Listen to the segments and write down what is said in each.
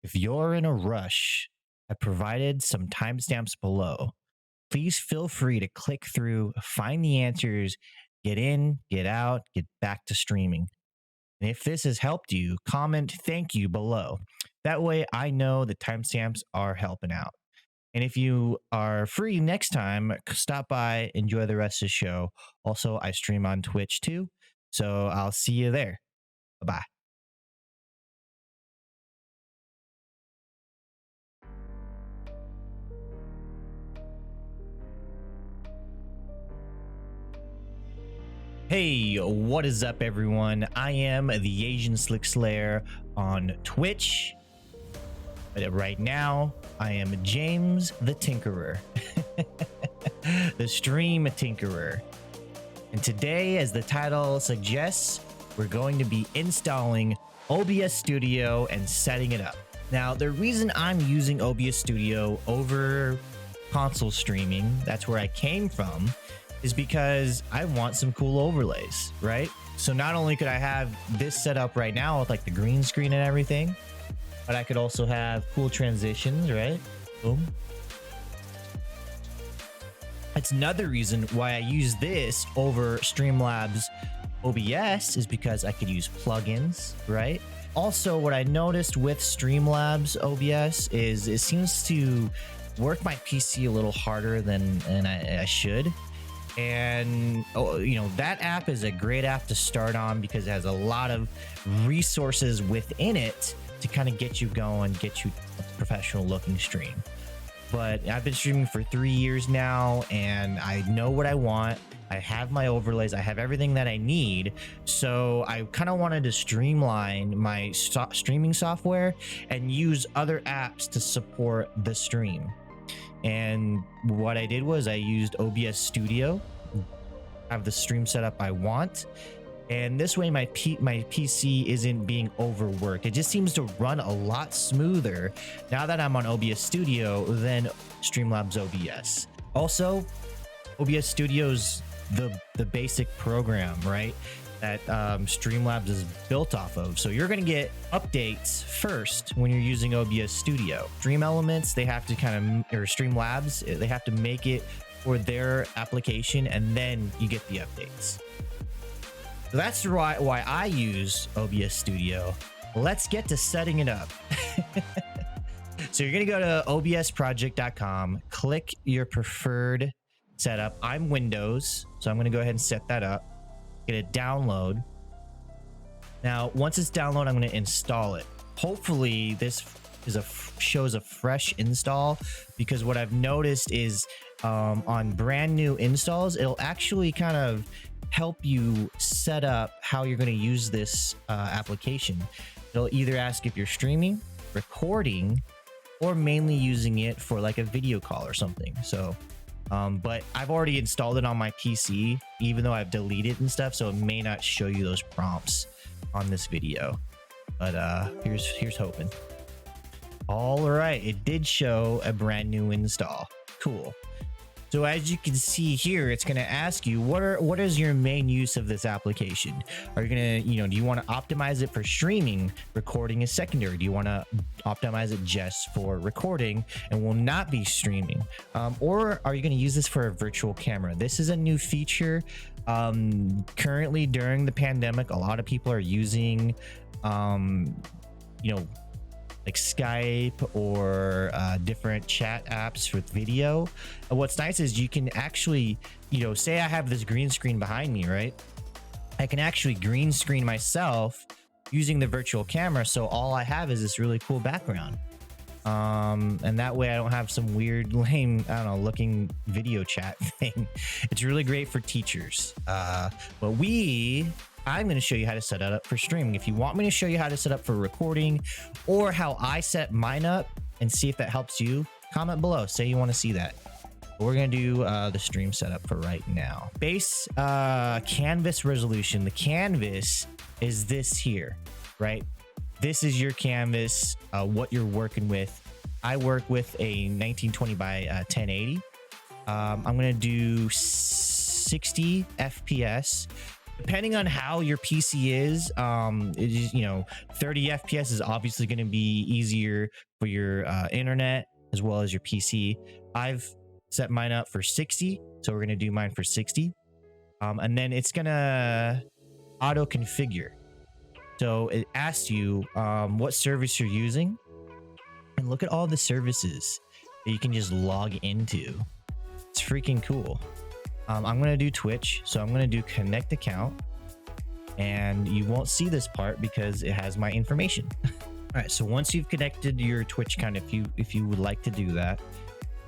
If you're in a rush, I've provided some timestamps below. Please feel free to click through, find the answers, get in, get out, get back to streaming. And if this has helped you, comment thank you below. That way I know the timestamps are helping out. And if you are free next time, stop by, enjoy the rest of the show. Also, I stream on Twitch too. So I'll see you there. Bye-bye. Hey, what is up, everyone? I am the Asian Slick Slayer on Twitch. But right now, I am James the Tinkerer, the Stream Tinkerer. And today, as the title suggests, we're going to be installing OBS Studio and setting it up. Now, the reason I'm using OBS Studio over console streaming, that's where I came from, is because I want some cool overlays, right? So not only could I have this set up right now with like the green screen and everything, but I could also have cool transitions, right? Boom. That's another reason why I use this over Streamlabs OBS, is because I could use plugins, right? Also, what I noticed with Streamlabs OBS is it seems to work my PC a little harder than I should. And that app is a great app to start on because it has a lot of resources within it to kind of get you going, get you a professional looking stream. But I've been streaming for 3 years now and I know what I want. I have my overlays, I have everything that I need. So I kind of wanted to streamline my streaming software and use other apps to support the stream. And what I did was I used OBS Studio, have the stream setup I want, and this way my PC isn't being overworked. It just seems to run a lot smoother now that I'm on OBS Studio than Streamlabs OBS. Also, OBS Studio's the basic program, right, that Streamlabs is built off of. So you're going to get updates first when you're using OBS Studio. Stream Elements, they have to or Streamlabs, they have to make it for their application, and then you get the updates. So that's why I use OBS Studio. Let's get to setting it up. So you're going to go to obsproject.com, click your preferred setup. I'm Windows, so I'm going to go ahead and set that up. Get it download. Now, once it's downloaded, I'm going to install it. Hopefully, this is shows a fresh install, because what I've noticed is on brand new installs, it'll actually kind of help you set up how you're going to use this application. It'll either ask if you're streaming, recording, or mainly using it for like a video call or something. So but I've already installed it on my PC, even though I've deleted and stuff, so it may not show you those prompts on this video. But here's hoping. All right, it did show a brand new install. Cool. So as you can see here, it's going to ask you what is your main use of this application? Are you going to, do you want to optimize it for streaming? Recording is secondary. Do you want to optimize it just for recording and will not be streaming? Or are you going to use this for a virtual camera? This is a new feature. Currently during the pandemic, a lot of people are using, like Skype or different chat apps with video. What's nice is you can actually, say I have this green screen behind me, right? I can actually green screen myself using the virtual camera. So all I have is this really cool background. And that way I don't have some weird, lame, looking video chat thing. It's really great for teachers. But I'm going to show you how to set it up for streaming. If you want me to show you how to set up for recording or how I set mine up and see if that helps you, comment below. Say you want to see that. We're going to do the stream setup for right now. Base canvas resolution. The canvas is this here, right? This is your canvas, what you're working with. I work with a 1920 by 1080. I'm going to do 60 FPS. Depending on how your PC is, it is, 30 FPS is obviously going to be easier for your internet as well as your PC. I've set mine up for 60, so we're going to do mine for 60. And then it's going to auto configure. So it asks you what service you're using, and look at all the services that you can just log into. It's freaking cool. I'm going to do Twitch, so I'm going to do connect account, and you won't see this part because it has my information. All right, so once you've connected your Twitch account, if you would like to do that,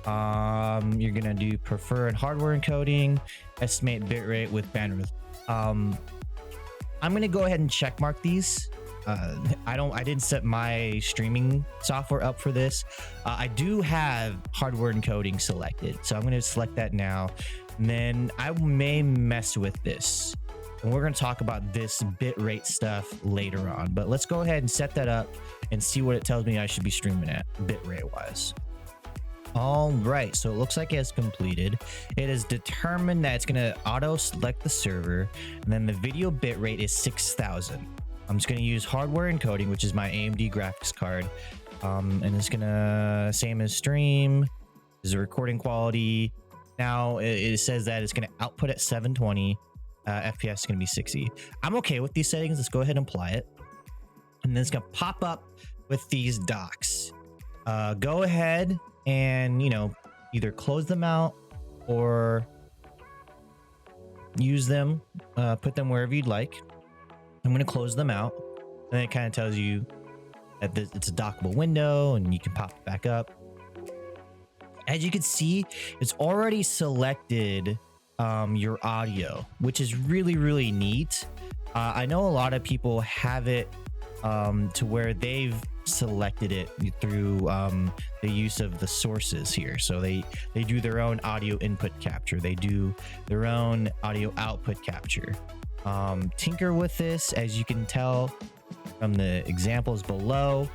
you're going to do preferred hardware encoding, estimate bitrate with bandwidth. I'm going to go ahead and check mark these. I didn't set my streaming software up for this. I do have hardware encoding selected, so I'm going to select that now. And then I may mess with this, and we're going to talk about this bitrate stuff later on. But let's go ahead and set that up and see what it tells me I should be streaming at bitrate wise. All right, so it looks like it's completed. It has determined that it's going to auto select the server, and then the video bitrate is 6,000. I'm just going to use hardware encoding, which is my AMD graphics card, and it's going to same as stream. Is the recording quality. Now it says that it's going to output at 720. FPS is going to be 60. I'm okay with these settings. Let's go ahead and apply it, and then it's going to pop up with these docs. Go ahead and either close them out or use them, put them wherever you'd like. I'm going to close them out, and it kind of tells you that it's a dockable window and you can pop it back up. As you can see, it's already selected your audio, which is really, really neat. I know a lot of people have it to where they've selected it through the use of the sources here. So they do their own audio input capture. They do their own audio output capture. Tinker with this, as you can tell from the examples below.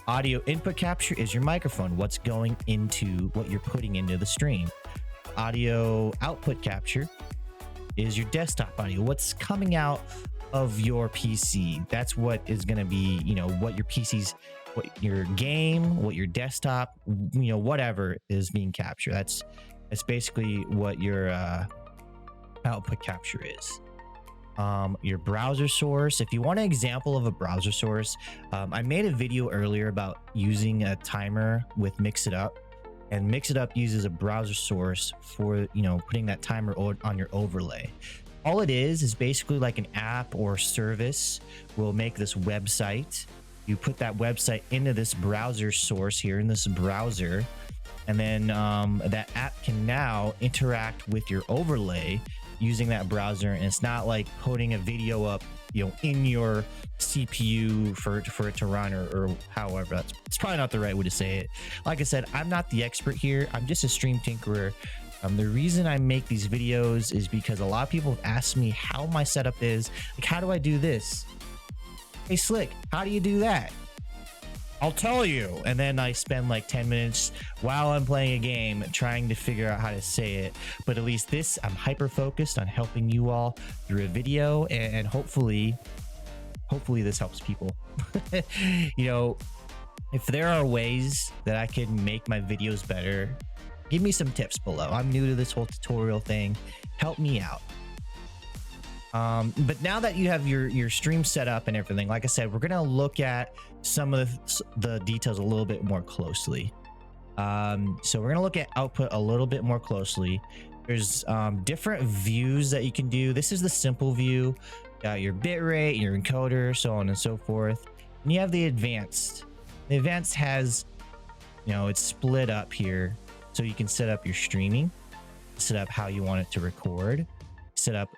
Audio input capture is your microphone, what's going into what you're putting into the stream. Audio output capture is your desktop audio, what's coming out of your PC. That's what is going to be, what your PC's, what your game, what your desktop, whatever is being captured. That's basically what your output capture is. Your browser source. If you want an example of a browser source, I made a video earlier about using a timer with Mix It Up, and Mix It Up uses a browser source for putting that timer on your overlay. All it is basically like an app or service will make this website. You put that website into this browser source here in this browser, and then that app can now interact with your overlay using that browser, and it's not like putting a video up in your CPU for it to run or however. It's probably not the right way to say it. Like I said, I'm not the expert here. I'm just a stream tinkerer. The reason I make these videos is because a lot of people have asked me how my setup is. Like, how do I do this? Hey Slick, how do you do that? I'll tell you. And then I spend like 10 minutes while I'm playing a game trying to figure out how to say it. But at least this, I'm hyper focused on helping you all through a video, and hopefully this helps people. If there are ways that I can make my videos better, give me some tips below. I'm new to this whole tutorial thing. Help me out. But now that you have your stream set up and everything, like I said, we're gonna look at some of the details a little bit more closely. So we're gonna look at output a little bit more closely. There's different views that you can do. This is the simple view. Your bitrate, your encoder, so on and so forth. And you have the advanced. The advanced has, it's split up here, so you can set up your streaming, set up how you want it to record, set up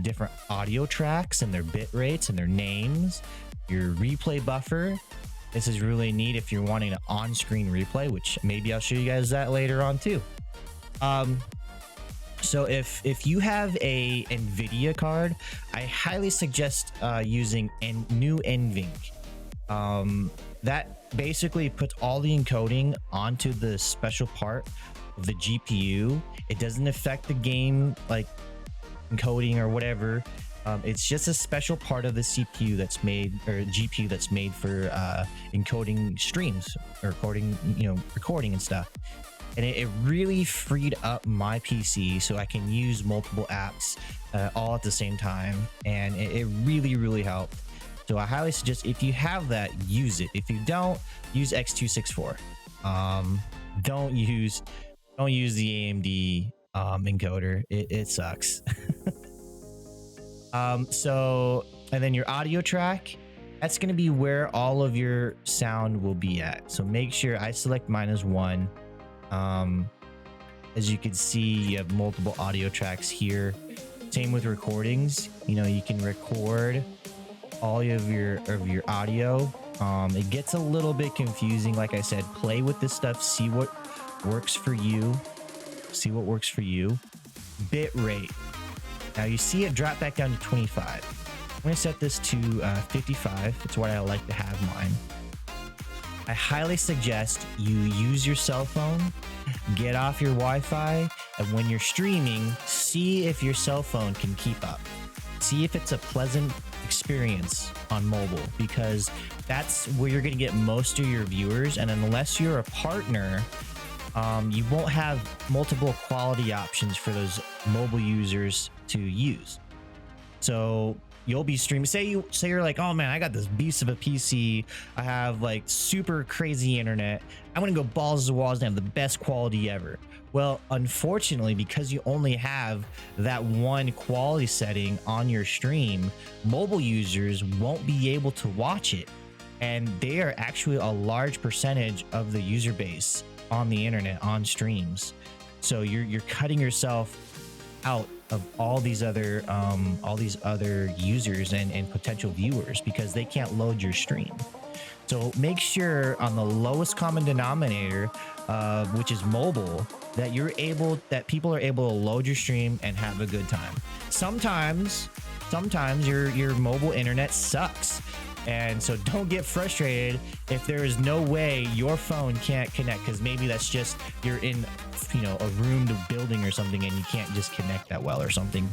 different audio tracks and their bit rates and their names, your replay buffer. This is really neat if you're wanting an on-screen replay, which maybe I'll show you guys that later on too. So if you have a NVIDIA card, I highly suggest using new NVENC. That basically puts all the encoding onto the special part of the GPU. It doesn't affect the game like encoding or whatever. It's just a special part of the CPU that's made, or GPU that's made for encoding streams or recording and stuff. And it really freed up my PC so I can use multiple apps all at the same time, and it really helped. So I highly suggest, if you have that, use it. If you don't, use X264. Don't use the AMD encoder. It sucks. So, and then your audio track, that's going to be where all of your sound will be at. So make sure I select mine as 1. As you can see, you have multiple audio tracks here. Same with recordings. You can record all of your audio. It gets a little bit confusing. Like I said, play with this stuff, see what works for you. Bitrate. Now you see it drop back down to 25. I'm going to set this to 55. It's what I like to have mine. I highly suggest you use your cell phone, get off your Wi-Fi, and when you're streaming, see if your cell phone can keep up. See if it's a pleasant experience on mobile, because that's where you're going to get most of your viewers. And unless you're a partner, you won't have multiple quality options for those mobile users to use. So you'll be streaming. Say you're like, oh man, I got this beast of a PC. I have like super crazy internet. I'm gonna go balls to walls and have the best quality ever. Well, unfortunately, because you only have that one quality setting on your stream, mobile users won't be able to watch it. And they are actually a large percentage of the user base on the internet, on streams. So you're cutting yourself out of all these other users and potential viewers, because they can't load your stream. So make sure on the lowest common denominator, which is mobile, that people are able to load your stream and have a good time. Sometimes your mobile internet sucks, and so don't get frustrated if there is no way your phone can't connect, because maybe that's just you're in a roomed building or something and you can't just connect that well or something.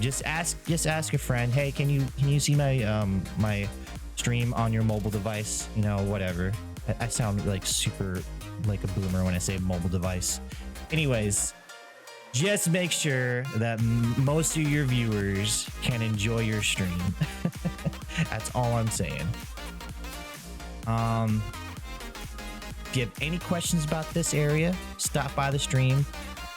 Just ask a friend, hey, can you see my my stream on your mobile device? Whatever. I sound like super like a boomer when I say mobile device. Anyways, just make sure that most of your viewers can enjoy your stream. That's all I'm saying. If you have any questions about this area, stop by the stream,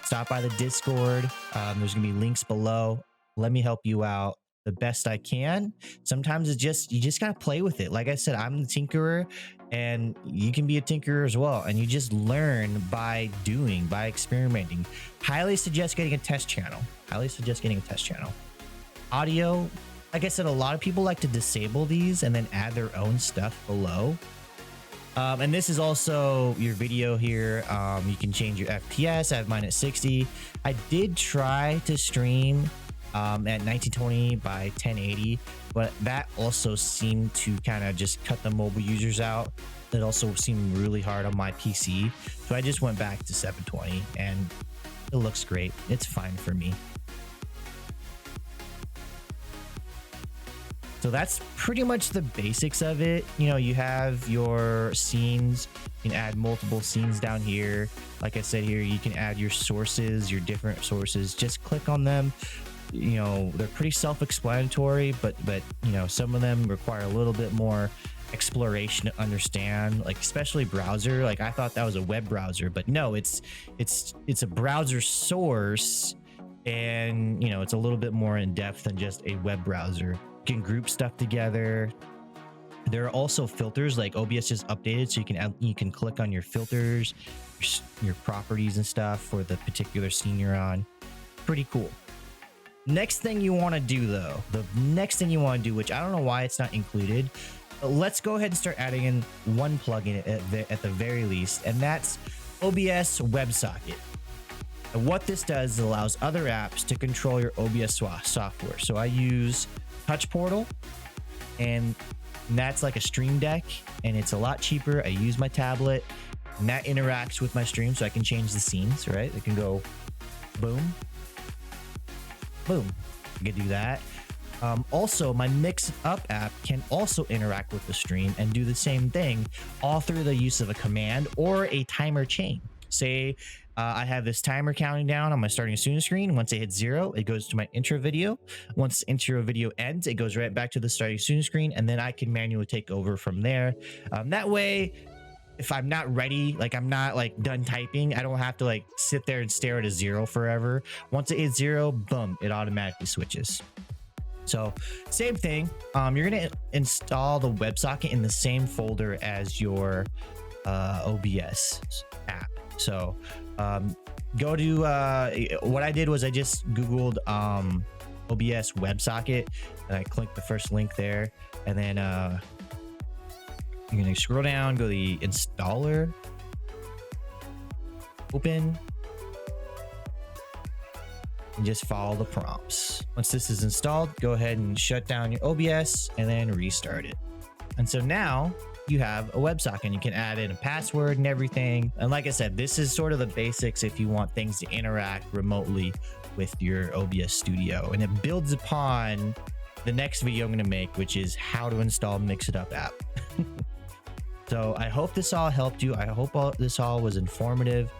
stop by the Discord. There's gonna be links below. Let me help you out the best I can. Sometimes you just gotta play with it. Like I said, I'm the tinkerer, and you can be a tinkerer as well. And you just learn by doing, by experimenting. Highly suggest getting a test channel. Audio, like I said, a lot of people like to disable these and then add their own stuff below. And this is also your video here. You can change your FPS. I have mine at 60. I did try to stream at 1920 by 1080, but that also seemed to kind of just cut the mobile users out. It also seemed really hard on my PC. So I just went back to 720 and it looks great. It's fine for me. So that's pretty much the basics of it. You have your scenes. You can add multiple scenes down here. Like I said here, you can add your sources, your different sources. Just click on them. They're pretty self-explanatory, but some of them require a little bit more exploration to understand, like especially browser. Like I thought that was a web browser, but no, it's a browser source, and it's a little bit more in depth than just a web browser. You can group stuff together. There are also filters, like OBS just updated, so you can click on your filters, your properties and stuff for the particular scene you're on. Pretty cool. Next thing you want to do, though, which I don't know why it's not included, but let's go ahead and start adding in one plugin at the very least, and that's OBS Websocket. And what this does is allows other apps to control your OBS software. So I use Touch Portal, and that's like a stream deck, and it's a lot cheaper. I use my tablet, and that interacts with my stream, so I can change the scenes, right? It can go boom, Boom, I can do that. Also, my Mix Up app can also interact with the stream and do the same thing, all through the use of a command or a timer chain. Say I have this timer counting down on my starting student screen. Once it hits 0, it goes to my intro video. Once the intro video ends, it goes right back to the starting student screen, and then I can manually take over from there. That way, if I'm not ready, like I'm not like done typing, I don't have to like sit there and stare at a 0 forever. Once it hits 0, boom, it automatically switches. So same thing, you're gonna install the WebSocket in the same folder as your OBS app. So go to what I did was I just Googled OBS WebSocket, and I clicked the first link there, and then you're gonna scroll down, go to the installer, open, and just follow the prompts. Once this is installed, go ahead and shut down your OBS and then restart it. And so now you have a WebSocket. You can add in a password and everything. And like I said, this is sort of the basics if you want things to interact remotely with your OBS Studio. And it builds upon the next video I'm going to make, which is how to install Mix It Up app. So I hope this all helped you. I hope this all was informative.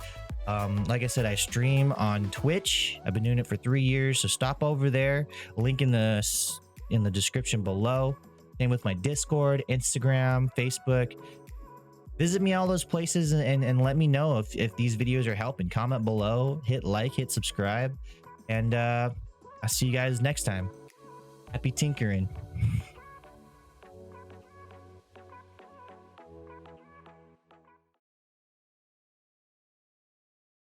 Like I said, I stream on Twitch. I've been doing it for 3 years, so stop over there. Link in the description below. Same with my Discord, Instagram, Facebook. Visit me all those places and let me know if these videos are helping. Comment below, hit like, hit subscribe, and I'll see you guys next time. Happy tinkering.